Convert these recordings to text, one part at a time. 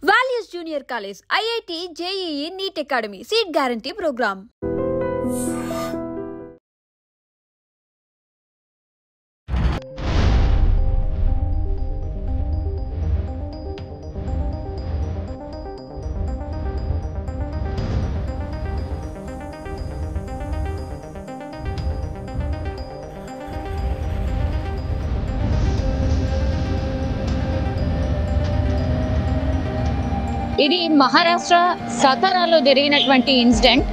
Values Junior College, IIT, JEE, NEET Academy, Seat Guarantee Program. ఇది మహారాష్ట్ర సతారాలో జరిగినటువంటి incident.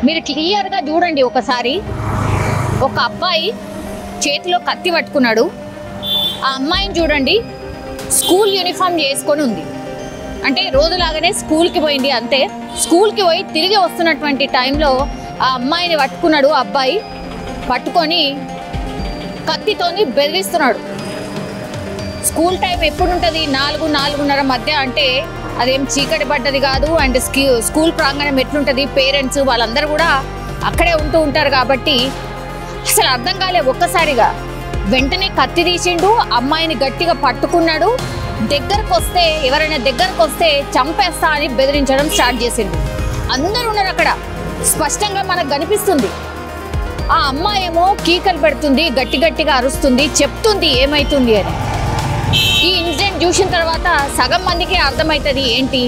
మీరు క్లియర్గా చూడండి ఒకసారి. ఒక అబ్బాయి చేతిలో కత్తి పట్టుకున్నాడు. ఆ అమ్మాయిని చూడండి, స్కూల్ యూనిఫామ్ చేసుకొని ఉంది. అంటే రోజులాగానే స్కూల్కి పోయింది అంతే. స్కూల్కి పోయి తిరిగి వస్తున్నటువంటి టైంలో ఆ అమ్మాయిని పట్టుకున్నాడు. ఆ అబ్బాయి పట్టుకొని కత్తితోని బెదిరిస్తున్నాడు. స్కూల్ టైం ఎప్పుడు ఉంటుంది? 4-4:30 మధ్య. అంటే అదేం చీకటి పడ్డది కాదు. అండ్ స్కూల్ ప్రాంగణం ఎట్లుంటుంది, పేరెంట్స్ వాళ్ళందరూ కూడా అక్కడే ఉంటూ ఉంటారు కాబట్టి అసలు అర్థం కాలే. ఒక్కసారిగా వెంటనే కత్తి తీసిండు, అమ్మాయిని గట్టిగా పట్టుకున్నాడు. దగ్గరకు వస్తే, ఎవరైనా దగ్గరకు వస్తే చంపేస్తా అని బెదిరించడం స్టార్ట్ చేసిండు. అందరూ ఉన్నారు అక్కడ, స్పష్టంగా మనకు కనిపిస్తుంది. ఆ అమ్మాయి ఏమో కీకలు పెడుతుంది, గట్టి గట్టిగా అరుస్తుంది, చెప్తుంది ఏమైతుంది అని. ఈ ఇన్సిడెంట్ చూసిన తర్వాత సగం మందికి అర్థమవుతుంది ఏంటి.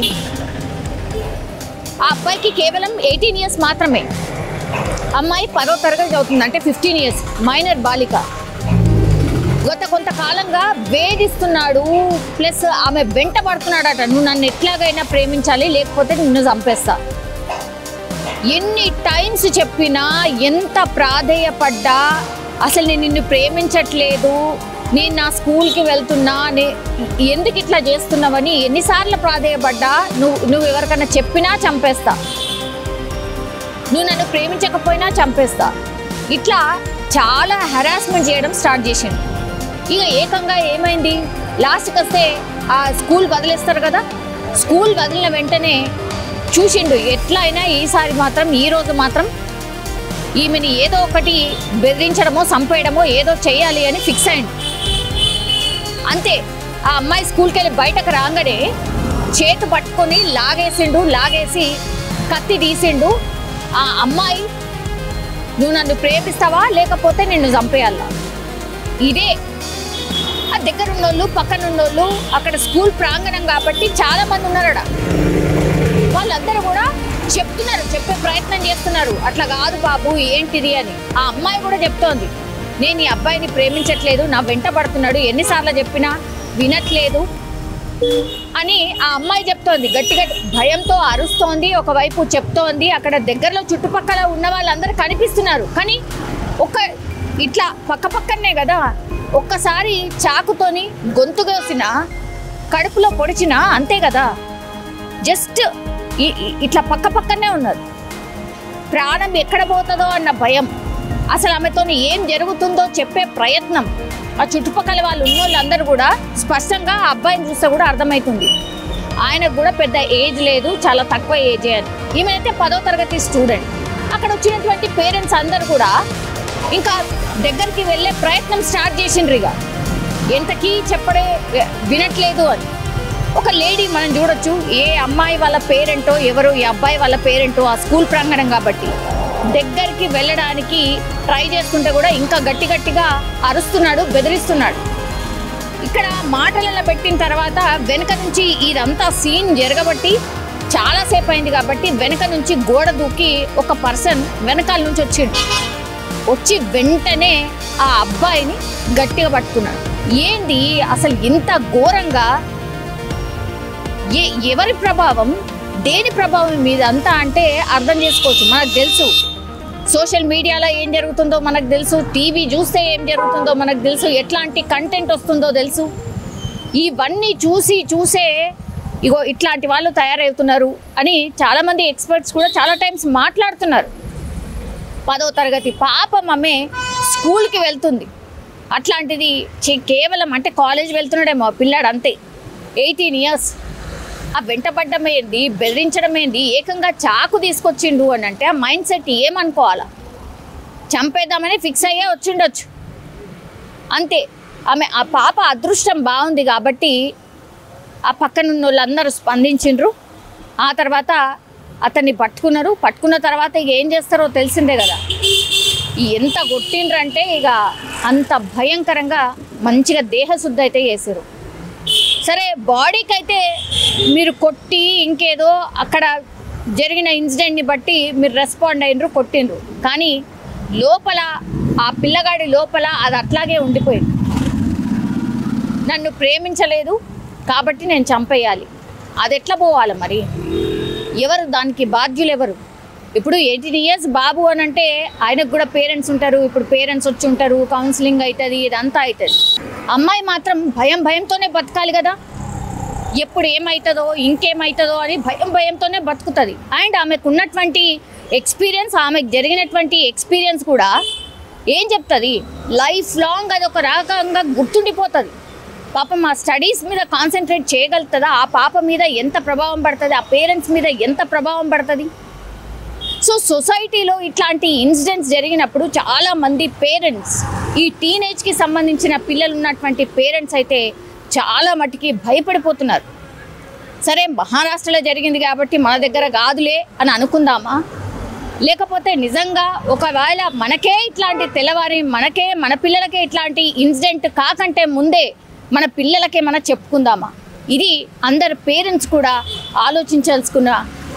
ఆ అబ్బాయికి కేవలం 18 ఇయర్స్ మాత్రమే. అమ్మాయి 10వ తరగతి చదువుతుంది, అంటే 15 ఇయర్స్, మైనర్ బాలిక. గత కొంతకాలంగా వేధిస్తున్నాడు, ప్లస్ ఆమె వెంట పడుతున్నాడట. నువ్వు నన్ను ఎట్లాగైనా ప్రేమించాలి, లేకపోతే నిన్ను చంపేస్తా. ఎన్ని టైమ్స్ చెప్పినా, ఎంత ప్రాధేయపడ్డా, అసలు నేను నిన్ను ప్రేమించట్లేదు, నేను నా స్కూల్కి వెళ్తున్నా, ఎందుకు ఇట్లా చేస్తున్నావని ఎన్నిసార్లు ప్రాధేయపడ్డా, నువ్వు ఎవరికన్నా చెప్పినా చంపేస్తా, నువ్వు నన్ను ప్రేమించకపోయినా చంపేస్తా, ఇట్లా చాలా హెరాస్మెంట్ చేయడం స్టార్ట్ చేసిండు. ఇక ఏకంగా ఏమైంది, లాస్ట్కి వస్తే ఆ స్కూల్ వదిలేస్తారు కదా, స్కూల్ వదిలిన వెంటనే చూసిండు ఎట్లా అయినా ఈసారి మాత్రం, ఈరోజు మాత్రం ఈమెని ఏదో ఒకటి బెదిరించడమో చంపేయడమో ఏదో చేయాలి అని ఫిక్స్ అయింది. అంతే, ఆ అమ్మాయి స్కూల్కి వెళ్ళి బయటకు రాగానే చేతి పట్టుకొని లాగేసి కత్తి తీసిండు. ఆ అమ్మాయి, నువ్వు నన్ను ప్రేమిస్తావా లేకపోతే నిన్ను చంపేయాలా. ఇదే ఆ దగ్గర ఉన్నోళ్ళు, పక్కన ఉన్నోళ్ళు, అక్కడ స్కూల్ ప్రాంగణం కాబట్టి చాలా మంది ఉన్నారట. వాళ్ళందరూ కూడా చెప్తున్నారు, చెప్పే ప్రయత్నం చేస్తున్నారు, అట్లా కాదు బాబు ఏంటిది అని. ఆ అమ్మాయి కూడా చెప్తోంది, నేను ఈ అబ్బాయిని ప్రేమించట్లేదు, నా వెంట పడుతున్నాడు, ఎన్నిసార్లు చెప్పినా వినట్లేదు అని ఆ అమ్మాయి చెప్తోంది. గట్టిగా భయంతో అరుస్తోంది, ఒకవైపు చెప్తోంది. అక్కడ దగ్గరలో చుట్టుపక్కల ఉన్న వాళ్ళందరూ కనిపిస్తున్నారు, కానీ ఇట్లా పక్కనే కదా, ఒక్కసారి చాకుతోని గొంతు కోసిన, కడుపులో పొడిచిన, అంతే కదా, జస్ట్ ఇట్లా పక్కనే ఉన్నారు. ప్రాణం ఎక్కడ పోతుందో అన్న భయం, అసలు ఆమెతో ఏం జరుగుతుందో చెప్పే ప్రయత్నం. ఆ చుట్టుపక్కల వాళ్ళు ఉన్న వాళ్ళందరూ కూడా స్పష్టంగా ఆ అబ్బాయిని చూస్తే కూడా అర్థమవుతుంది, ఆయనకు కూడా పెద్ద ఏజ్ లేదు, చాలా తక్కువ ఏజే అని. ఈమెనైతే 10వ తరగతి స్టూడెంట్. అక్కడ వచ్చినటువంటి పేరెంట్స్ అందరూ కూడా ఇంకా దగ్గరికి వెళ్ళే ప్రయత్నం స్టార్ట్ చేసిండ్రు. ఇక ఎంతకీ చెప్పడే వినట్లేదు అని. ఒక లేడీ మనం చూడొచ్చు, ఏ అమ్మాయి వాళ్ళ పేరెంటో ఎవరు, ఈ అబ్బాయి వాళ్ళ పేరెంటో, ఆ స్కూల్ ప్రాంగణం కాబట్టి దగ్గరికి వెళ్ళడానికి ట్రై చేస్తుంటే కూడా ఇంకా గట్టిగా అరుస్తున్నాడు, బెదిరిస్తున్నాడు. ఇక్కడ మాటలలో పెట్టిన తర్వాత వెనక నుంచి ఇదంతా సీన్ జరగబట్టి చాలాసేపు అయింది కాబట్టి వెనక నుంచి గోడ దూకి ఒక పర్సన్ వెనకాల నుంచి వచ్చి వెంటనే ఆ అబ్బాయిని గట్టిగా పట్టుకున్నాడు. ఏంది అసలు ఇంత ఘోరంగా, ఎవరి ప్రభావం, దేని ప్రభావం మీద అంతా అంటే అర్థం చేసుకోవచ్చు. మనకు తెలుసు, సోషల్ మీడియాలో ఏం జరుగుతుందో మనకు తెలుసు, టీవీ చూస్తే ఏం జరుగుతుందో మనకు తెలుసు, ఎట్లాంటి కంటెంట్ వస్తుందో తెలుసు. ఇవన్నీ చూసే ఇగో ఇట్లాంటి వాళ్ళు తయారవుతున్నారు అని చాలామంది ఎక్స్పర్ట్స్ కూడా చాలా టైమ్స్ మాట్లాడుతున్నారు. 10వ తరగతి పాపం ఆమె స్కూల్కి వెళ్తుంది, అట్లాంటిది కేవలం అంటే కాలేజ్ వెళ్తున్నాడేమో పిల్లాడు, అంతే 18 ఇయర్స్. ఆ వెంటపడ్డం ఏంది, బెదిరించడం ఏంది, ఏకంగా చాకు తీసుకొచ్చిండు అని అంటే ఆ మైండ్ సెట్ ఏమనుకోవాలా. చంపేద్దామని ఫిక్స్ అయ్యే వచ్చిండొచ్చు అంతే. ఆమె ఆ పాప అదృష్టం బాగుంది కాబట్టి ఆ పక్కన ఉన్న వాళ్ళందరూ స్పందించిండ్రు. ఆ తర్వాత అతన్ని పట్టుకున్నారు. పట్టుకున్న తర్వాత ఇక ఏం చేస్తారో తెలిసిందే కదా. ఎంత కొట్టిండ్రంటే ఇక అంత భయంకరంగా మంచిగా దేహశుద్ధి అయితే చేశారు. సరే, బాడీకి అయితే మీరు కొట్టి ఇంకేదో అక్కడ జరిగిన ఇన్సిడెంట్ని బట్టి మీరు రెస్పాండ్ అయినరు, కొట్టిండ్రు. కానీ లోపల ఆ పిల్లగాడి లోపల అది అట్లాగే ఉండిపోయింది. నన్ను ప్రేమించలేదు కాబట్టి నేను చంపేయాలి. అది ఎట్లా పోవాలి మరి? ఎవరు దానికి బాధ్యులు? ఎవరు? ఇప్పుడు 18 years బాబు అని అంటే ఆయనకు కూడా పేరెంట్స్ ఉంటారు. ఇప్పుడు పేరెంట్స్ వచ్చి ఉంటారు, కౌన్సిలింగ్ అవుతుంది, ఇదంతా అవుతుంది. అమ్మాయి మాత్రం భయంతోనే బతకాలి కదా. ఎప్పుడు ఏమవుతుందో ఇంకేమవుతుందో అని భయంతోనే బతుకుతుంది. అండ్ ఆమెకు ఉన్నటువంటి ఎక్స్పీరియన్స్, ఆమెకు జరిగినటువంటి ఎక్స్పీరియన్స్ కూడా ఏం చెప్తుంది, లైఫ్ లాంగ్ అది ఒక రకంగా గుర్తుండిపోతుంది. పాపం ఆ స్టడీస్ మీద కాన్సన్ట్రేట్ చేయగలుగుతుందా? ఆ పాప మీద ఎంత ప్రభావం పడుతుంది? ఆ పేరెంట్స్ మీద ఎంత ప్రభావం పడుతుంది? సో సొసైటీలో ఇట్లాంటి ఇన్సిడెంట్స్ జరిగినప్పుడు చాలామంది పేరెంట్స్, ఈ టీనేజ్కి సంబంధించిన పిల్లలు ఉన్నటువంటి పేరెంట్స్ అయితే చాలా మటుకి భయపడిపోతున్నారు. సరే, మహారాష్ట్రలో జరిగింది కాబట్టి మన దగ్గర కాదులే అని అనుకుందామా? లేకపోతే నిజంగా ఒకవేళ మనకే ఇట్లాంటి తెల్లవారి మన పిల్లలకే ఇట్లాంటి ఇన్సిడెంట్ కాకంటే ముందే మన పిల్లలకే మనం చెప్పుకుందామా? ఇది అందరు పేరెంట్స్ కూడా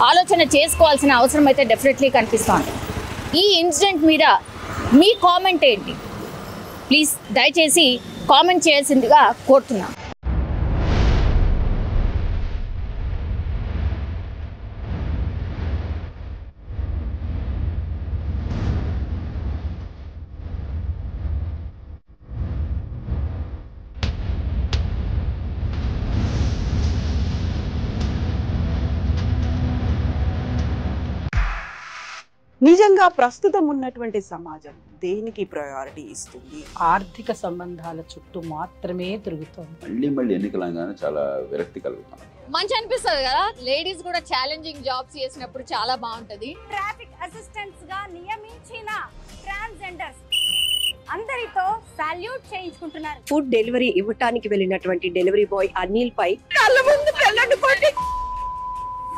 ఆలోచన చేసుకోవాల్సిన అవసరం అయితే డెఫినెట్లీ కనిపిస్తోంది. ఈ ఇన్సిడెంట్ మీద మీ కామెంట్ ఏంటి? ప్లీజ్ దయచేసి కామెంట్ చేయాల్సిందిగా కోరుతున్నాను. నిజంగా ప్రస్తుతం ఉన్నటువంటి సమాజం దేనికి ప్రయారిటీ ఇస్తుంది? ఆర్థిక సంబంధాల చుట్టూ మాత్రమే తిరుగుతోంది. మళ్ళీ ఎన్నికలంగానే చాలా విరక్తి కలుగుతాను. మంచి అనిపిస్తుంది కదా. లేడీస్ కూడా ఛాలెంజింగ్ జాబ్స్ చేసినప్పుడు చాలా బాగుంటది. ట్రాఫిక్ అసిస్టెంట్స్ గా నియమించిన ట్రాన్స్జెండర్స్ అందరితో సాల్యూట్ చేయించుకుంటున్నారు. ఫుడ్ డెలివరీ ఇవ్వటానికి వెళ్ళినటువంటి డెలివరీ బాయ్ అనిల్ పై కళ్ళ ముందు